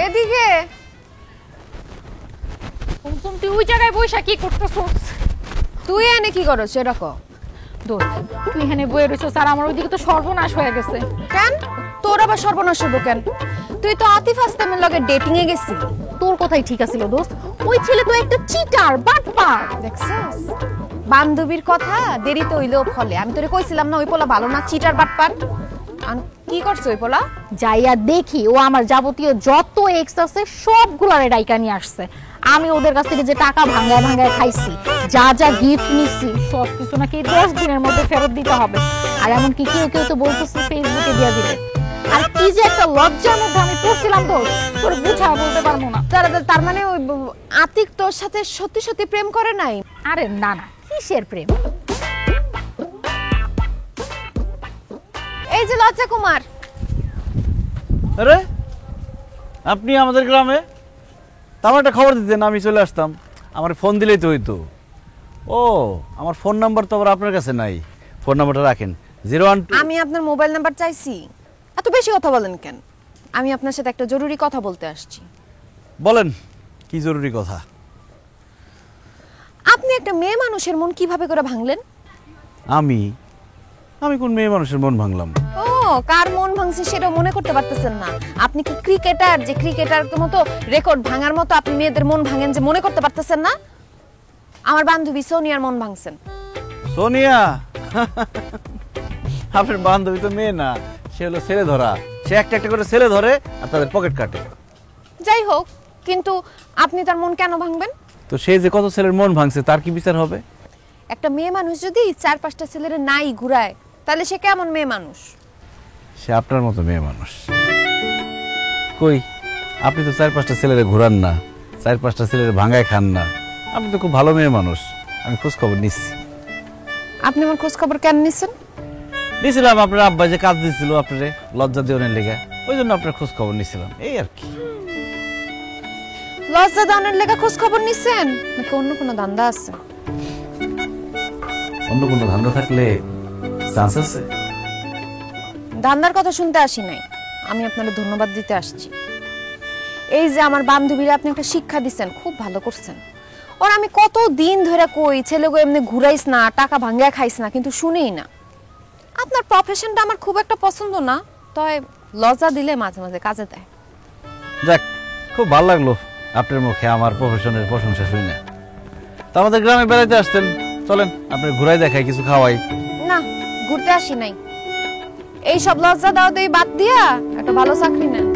এদিকে তুই ওই জায়গায় বইসা কি করতেছস? তুই এনে কি করছ এটা কও। দোস্ত তুই এখানে বইয়ে রইছস আর আমার ওইদিকে তো সর্বনাশ হয়ে গেছে। কেন তোর আবার সর্বনাশ হইব কেন? তুই তো আতিফ আসলামের লগে ডেটিং এ গেছিস। তোর কথাই ঠিক আছিল দোস্ত, ওই ছেলে তো একটা চিটার বাটপার। দেখছস বান্ধবীর কথা দেরিতে হইলেও ফলে। আমি তোরে কইছিলাম না ওই পোলা ভালো না, চিটার বাটপার। কি করছ ওই পোলা? যাইয়া দেখি ও আমার যাবতীয় যত এক্স আছে সবগুলারে ডাইকা নিয়ে আসছে। আমি ওদের কাছ থেকে যে টাকা ভাঙায় ভাঙায় খাইছি, যা যা গিফট নিছি সব কিছু নাকি 10 দিনের মধ্যে ফেরত দিতে হবে। আর এমনকি কেউ কেউ তো বলতেছে ফেসবুকে দিয়ে দিবে। আর কি যে একটা লজ্জার মধ্যে আমি পড়ছিলাম দোস্ত, তোর বুঝা বলতে পারবো না। তার মানে ওই আতিক তোর সাথে সত্যি সত্যি প্রেম করে নাই? আরে না না, কিসের প্রেম? এই যে লজ্জা কুমার। আরে আপনি আমাদের গ্রামে? আমার একটা খবর দিতেন, আমি চলে আসতাম। আমার ফোন দিলেই তো হইতো। ও আমার ফোন নাম্বার তো আবার আপনার কাছে নাই। ফোন নাম্বারটা রাখেন 012। আমি আপনার মোবাইল নাম্বার চাইছি। এত বেশি কথা বলেন কেন? আমি আপনার সাথে একটা জরুরি কথা বলতে আসছি। বলেন কি জরুরি কথা? আপনি একটা মেয়ে মানুষের মন কিভাবে করে ভাঙলেন? আমি কোন মেয়ে মানুষের মন ভাঙলাম? ও কার মন ভাঙছে সেটা মনে করতে পারতেছেন না? আপনি কি ক্রিকেটার, যে ক্রিকেটারের মতো রেকর্ড ভাঙার মতো আপনি মেয়েদের মন ভাঙেন, যে মনে করতে পারতেছেন না? আমার বান্ধবী সোনিয়ার মন ভাঙছেন। সোনিয়া? আপনার বান্ধবী তো মেয়ে না, সে হলো ছেলে ধরা। সে একটা একটা করে ছেলে ধরে আর তাদের পকেট কাটে। যাই হোক, কিন্তু আপনি তার মন কেন ভাঙবেন? তো সে যে কত ছেলের মন ভাঙছে তার কি বিচার হবে? একটা মেয়ে মানুষ যদি 4-5টা ছেলের নাই ঘুরায়, তাহলে সে কেমন মেয়ে মানুষ? সে আপনার মতো মেয়ে মানুষ। কই আপনি তো 4-5টা ছেলের ঘুরান না, 4-5টা ছেলের ভাঙায় খান না। আপনি তো খুব ভালো মেয়ে মানুষ। আমি খোঁজ খবর নিচ্ছি। আপনি আমার খোঁজ খবর কেন নিছেন? নিয়েছিলাম আপনার আব্বা যে কাজ দিয়েছিল আপনারে লজ্জা দেওয়ানের লেগে, ওই জন্য আপনার খোঁজ খবর নিয়েছিলাম, এই আর কি। লজ্জা দেওয়ানের লেগে খোঁজ খবর নিছেন নাকি অন্য কোনো ধান্দা আছে? অন্য কোনো ধান্দা থাকলে চান্স আছে। ধান্দার কথা শুনতে আসি নাই, আমি আপনাকে ধন্যবাদ দিতে আসছি। এই যে আমার বান্ধবীরা আপনি একটা শিক্ষা দিচ্ছেন, খুব ভালো করছেন। ওর আমি কত দিন ধরে কই ছেলেগো এমনি ঘুরাইস না, টাকা ভাঙ্গা খাইস না, কিন্তু শুনেই না। আপনার প্রফেশনটা আমার খুব একটা পছন্দ না, তবে লজ্জা দিলে মাঝে মাঝে কাজে দেয়। যাক, খুব ভালো লাগলো আপনার মুখে আমার প্রফেশনের প্রশংসা শুনে। তা আমাদের গ্রামে বেড়াইতে আসতেন, চলেন আপনার ঘুরাই দেখাই, কিছু খাওয়াই। না, ঘুরতে আসি নাই। এই সব লজ্জা দাও দেই বাদ দিয়া একটা ভালো চাকরি নেন।